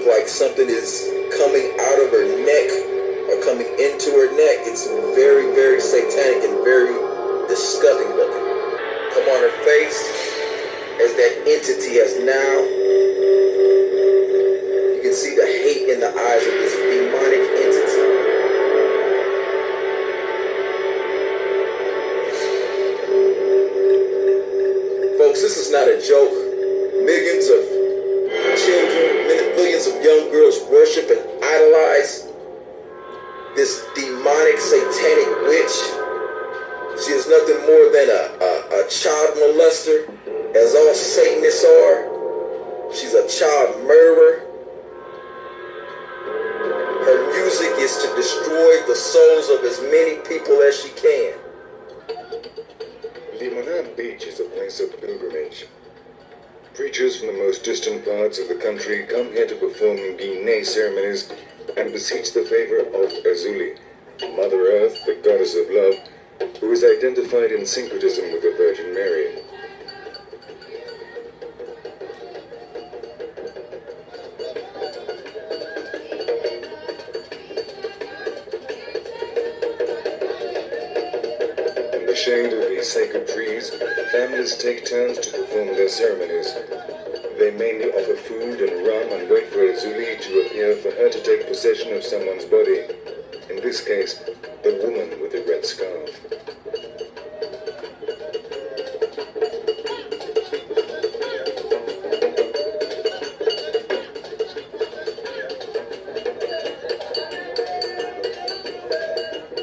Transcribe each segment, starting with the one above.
look like something is coming out of her neck or coming into her neck. It's very, very satanic and very disgusting looking. Come on her face as that entity has now. You can see the hate in the eyes of this demonic entity. Folks, this is not a joke. Millions of children, millions of young girls worship and idolize this demonic satanic witch. She is nothing more than a child molester, as all Satanists are. She's a child murderer. Her music is to destroy the souls of as many people as she can. Limonade Beach is a place of pilgrimage. Preachers from the most distant parts of the country come here to perform Guinea ceremonies and beseech the favor of Azuli, Mother Earth, the goddess of love, who is identified in syncretism with the Virgin Mary. In the shade of these sacred trees, families take turns to perform their ceremonies. They mainly offer food and rum and wait for Azuli to appear for her to take possession of someone's body. In this case, the woman with the red scarf.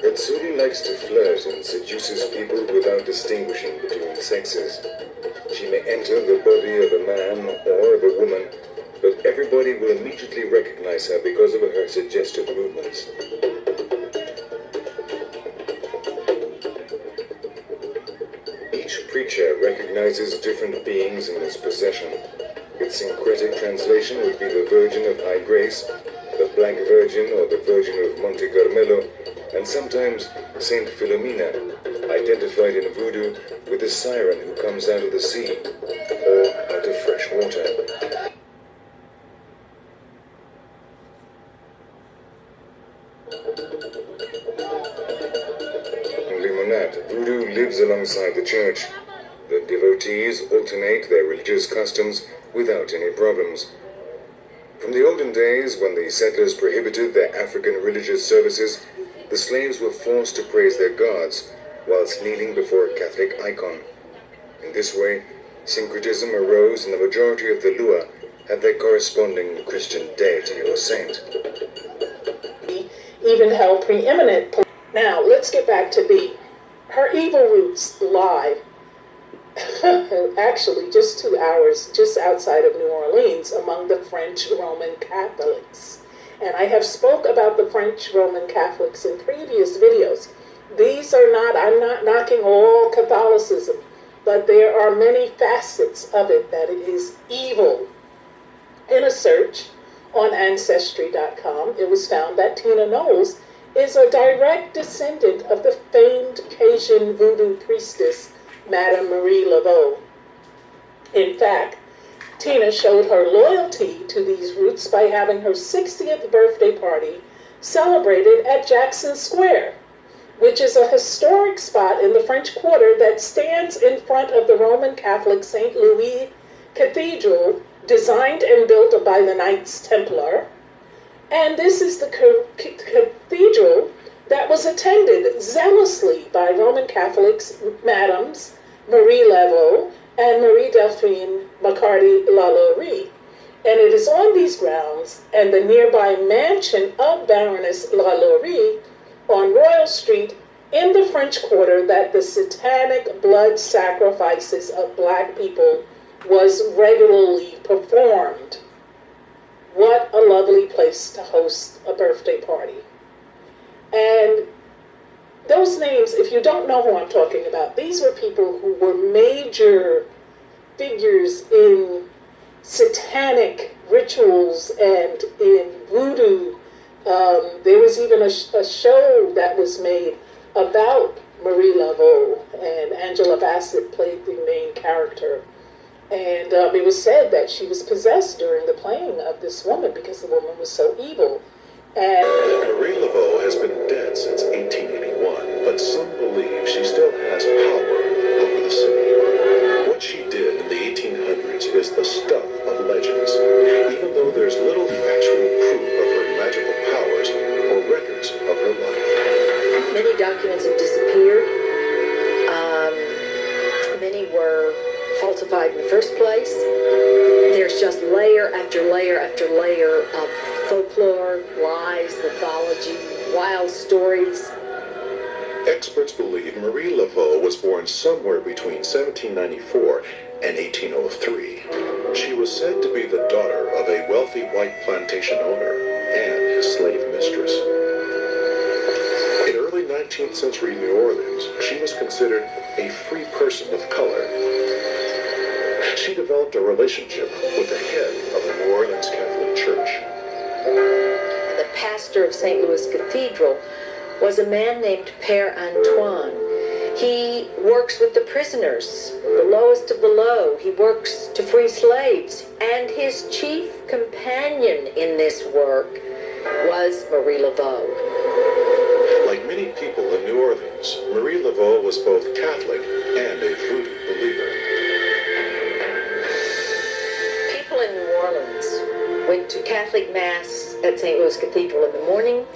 Azuli likes to flirt and seduces people without distinguishing between sexes. She may enter the body of a man or of a woman, but everybody will immediately recognize her because of her suggestive movements. Each preacher recognizes different beings in this procession. Its syncretic translation would be the Virgin of High Grace, the Black Virgin or the Virgin of Monte Carmelo, and sometimes Saint Philomena, identified in Voodoo with the siren who comes out of the sea or out of fresh water. In Limonade, Voodoo lives alongside the church. The devotees alternate their religious customs without any problems. From the olden days, when the settlers prohibited their African religious services, the slaves were forced to praise their gods whilst kneeling before a Catholic icon. In this way, syncretism arose and the majority of the Lua had their corresponding Christian deity or saint. Even held preeminent. Now, let's get back to B. Her evil roots lie, actually just 2 hours just outside of New Orleans, among the French Roman Catholics. And I have spoke about the French Roman Catholics in previous videos. These are not, I'm not knocking all Catholicism, but there are many facets of it that it is evil. In a search on Ancestry.com, it was found that Tina Knowles is a direct descendant of the famed Cajun voodoo priestess, Madame Marie Laveau. In fact, Tina showed her loyalty to these roots by having her 60th birthday party celebrated at Jackson Square, which is a historic spot in the French Quarter that stands in front of the Roman Catholic St. Louis Cathedral, designed and built by the Knights Templar. And this is the cathedral that was attended zealously by Roman Catholics, Madams Marie Laveau and Marie Delphine McCarty Lalaurie. And it is on these grounds and the nearby mansion of Baroness Lalaurie on Royal Street in the French Quarter that the satanic blood sacrifices of Black people was regularly performed. What a lovely place to host a birthday party. And those names, if you don't know who I'm talking about, these were people who were major figures in satanic rituals and in voodoo. There was even a show that was made about Marie Laveau, and Angela Bassett played the main character. And it was said that she was possessed during the playing of this woman because the woman was so evil. And Marie Laveau has been dead since 1881, but some believe she still has power over the city. What she did in the 1800s is the stuff of legends, even though there's little factual proof of her magical powers or records of her life. Many documents have disappeared. Many were falsified in the first place. There's just layer after layer after layer of folklore, lies, mythology, wild stories. Experts believe Marie Laveau was born somewhere between 1794 and 1803. She was said to be the daughter of a wealthy white plantation owner and his slave mistress. In early 19th century New Orleans, she was considered a free person of color. She developed a relationship with the head of the New Orleans Catholic Church. The pastor of St. Louis Cathedral was a man named Père Antoine. He works with the prisoners, the lowest of the low. He works to free slaves. And his chief companion in this work was Marie Laveau. Like many people in New Orleans, Marie Laveau was both Catholic and a voodoo believer. People in New Orleans went to Catholic Mass at St. Louis Cathedral in the morning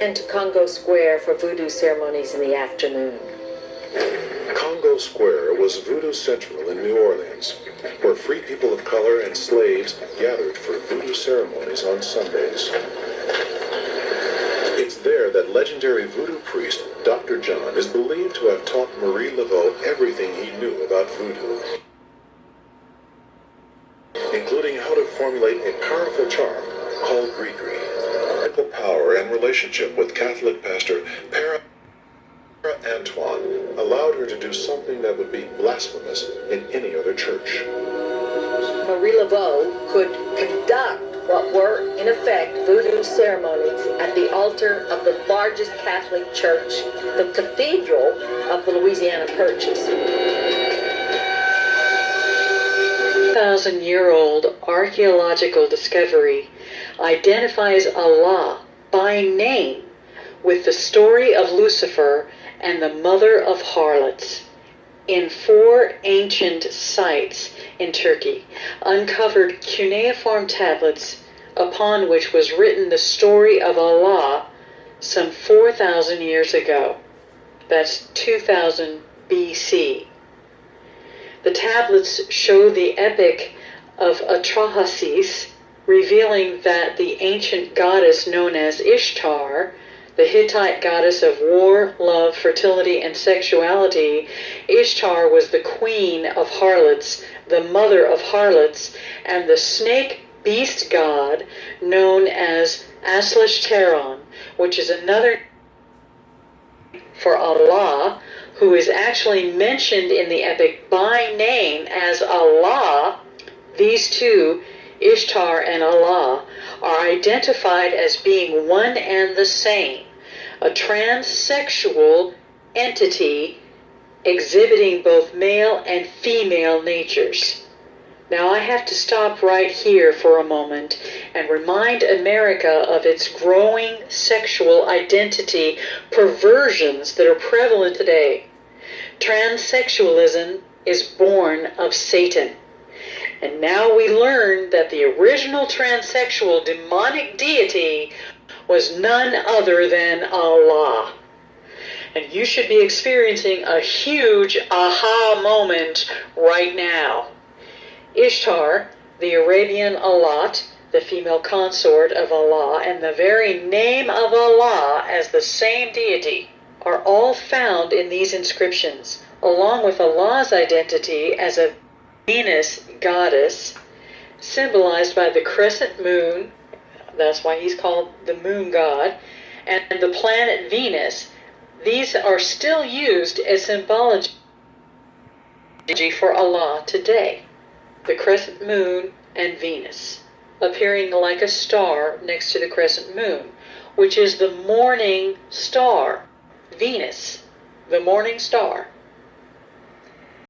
and to Congo Square for voodoo ceremonies in the afternoon. Congo Square was voodoo central in New Orleans, where free people of color and slaves gathered for voodoo ceremonies on Sundays. It's there that legendary voodoo priest Dr. John is believed to have taught Marie Laveau everything he knew about voodoo, including how to formulate a powerful charm called Grigri. Power and relationship with Catholic pastor Père Antoine allowed her to do something that would be blasphemous in any other church. Marie Laveau could conduct what were, in effect, voodoo ceremonies at the altar of the largest Catholic church, the Cathedral of the Louisiana Purchase. 2,000-year-old archaeological discovery identifies Allah by name with the story of Lucifer and the mother of harlots. In 4 ancient sites in Turkey, uncovered cuneiform tablets upon which was written the story of Allah some 4,000 years ago. That's 2000 BC. The tablets show the epic of Atrahasis, revealing that the ancient goddess known as Ishtar, the Hittite goddess of war, love, fertility, and sexuality, Ishtar was the queen of harlots, the mother of harlots, and the snake beast god known as Aslashtaron, which is another for Allah, who is actually mentioned in the epic by name as Allah. These two, Ishtar and Allah, are identified as being one and the same, a transsexual entity exhibiting both male and female natures. Now I have to stop right here for a moment and remind America of its growing sexual identity perversions that are prevalent today. Transsexualism is born of Satan. And now we learn that the original transsexual demonic deity was none other than Allah. And you should be experiencing a huge aha moment right now. Ishtar, the Arabian Alat, the female consort of Allah, and the very name of Allah as the same deity are all found in these inscriptions, along with Allah's identity as a Venus goddess, symbolized by the crescent moon, that's why he's called the moon god, and the planet Venus. These are still used as symbology for Allah today. The crescent moon and Venus, appearing like a star next to the crescent moon, which is the morning star, Venus, the morning star.